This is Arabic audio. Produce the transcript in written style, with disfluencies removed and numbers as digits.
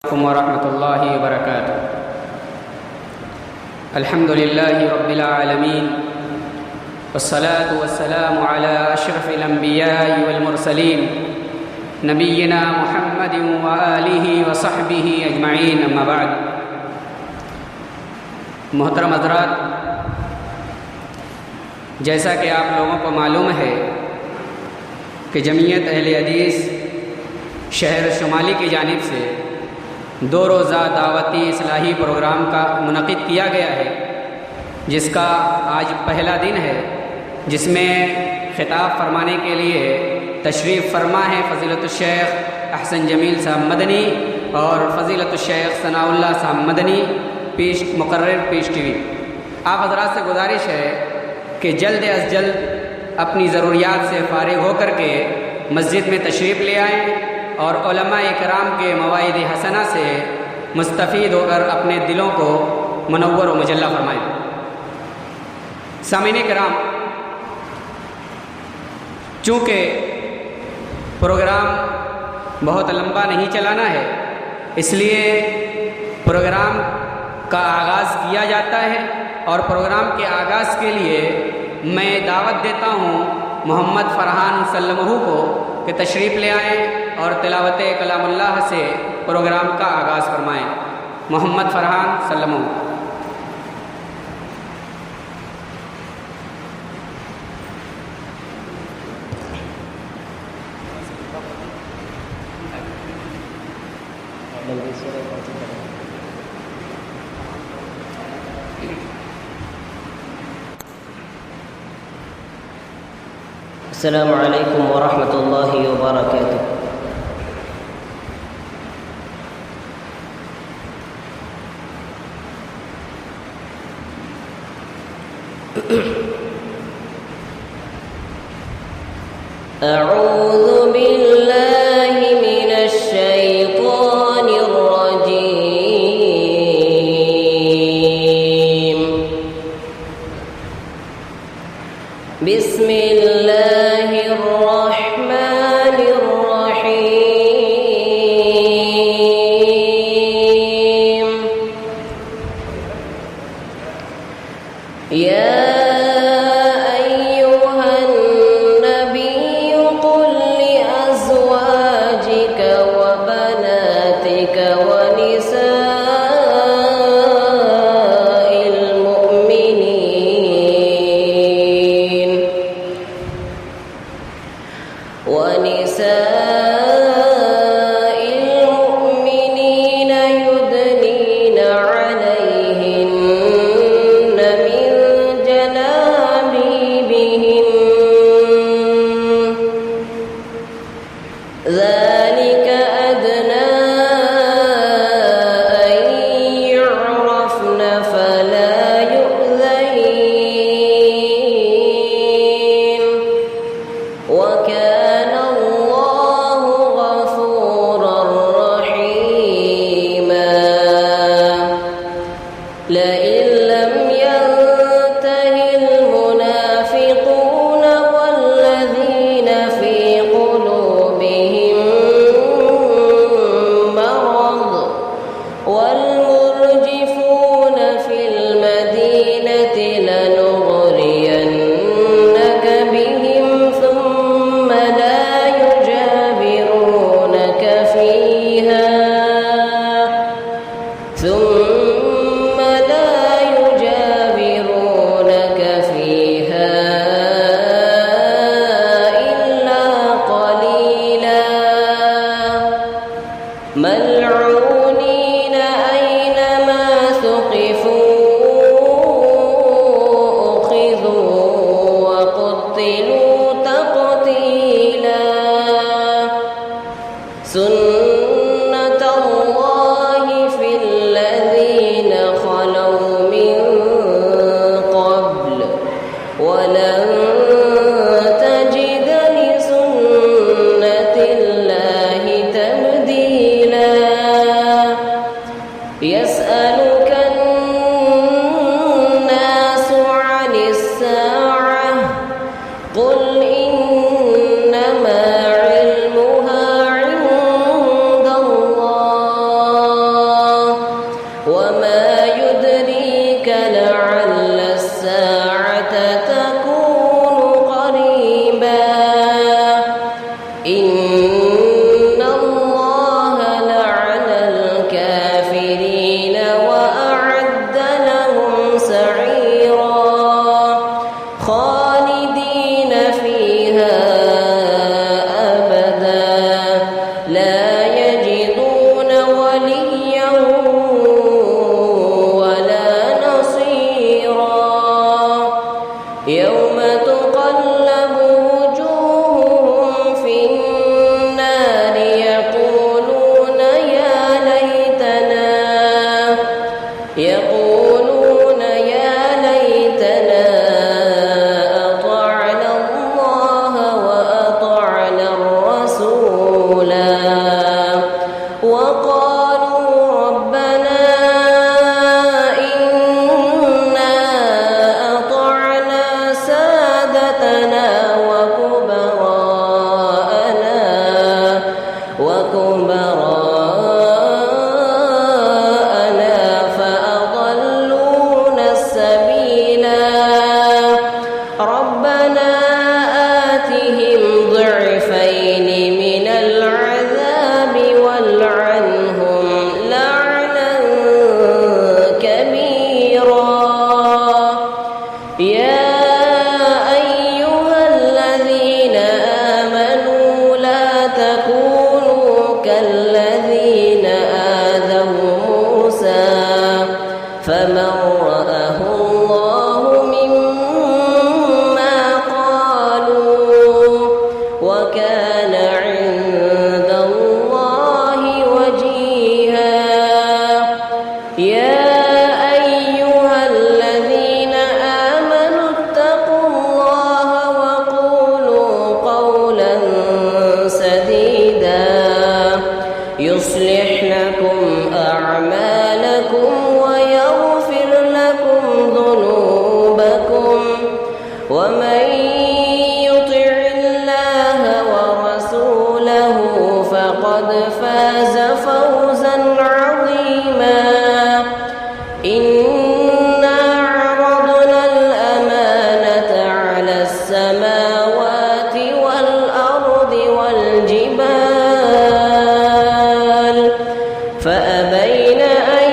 عليكم ورحمة الله وبركاته. الحمد لله رب العالمين والصلاة والسلام على أشرف الأنبياء والمرسلين نبينا محمد وآله وصحبه أجمعين، أما بعد. محترم حضرات، جیسا کہ آپ لوگوں کو معلوم ہے کہ جمعیت اہل حدیث شہر شمالی کی جانب سے 2 روزہ دعوتی اصلاحی پروگرام کا منعقد کیا گیا ہے، جس کا آج پہلا دن ہے، جس میں خطاب فرمانے کے لیے تشریف فرما ہے فضیلت الشیخ احسن جمیل صاحب مدنی اور فضیلت الشیخ ثناء اللہ صاحب مدنی مقرر پیش ٹی وی. آپ حضرات سے گزارش ہے کہ جلد از جلد اپنی ضروریات سے فارغ ہو کر کے مسجد میں تشریف لے آئیں اور علماء کرام کے مواعظ حسنہ سے مستفید ہو کر اپنے دلوں کو منور و مجلہ فرمائیں. سامعین کرام، چونکہ پروگرام بہت لمبا نہیں چلانا ہے، اس لیے پروگرام کا آغاز کیا جاتا ہے، اور پروگرام کے آغاز کے لیے میں دعوت دیتا ہوں محمد فرحان سلمہ کو کہ تشریف لے آئیں اور تلاوت کلام اللہ سے پروگرام کا آغاز فرمائیں. محمد فرحان سلمہ. السلام علیکم ورحمۃ اللہ وبرکاتہ. اعوذ باللہ من الشیطان الرجیم. بسم اللہ الرحمن الرحیم. یا وليا ولا نصيرا يوم تقلب وجوههم في النار يقولون يا ليتنا أطعنا الله وأطعنا الرسولا وقالوا ربنا إنا أطعنا سادتنا وكبراءنا فأضلونا السبيلا ربنا آتهم ضعفين من العذاب والعنهم لعنا كبيرا يا أيها الذين آمنوا لا تكونوا كالذين آذوا موسى فمن رآه الله مما قالوا وكان عند الله وجيها يا أيها الذين آمنوا اتقوا الله وقولوا قولا سديدا يصلح لكم أعمالكم ويغفر لكم ذنوبكم ومن يطع الله ورسوله فقد فاز فوزا عظيما إنا عرضنا الأمانة على السماوات والأرض والجبال فأبين أن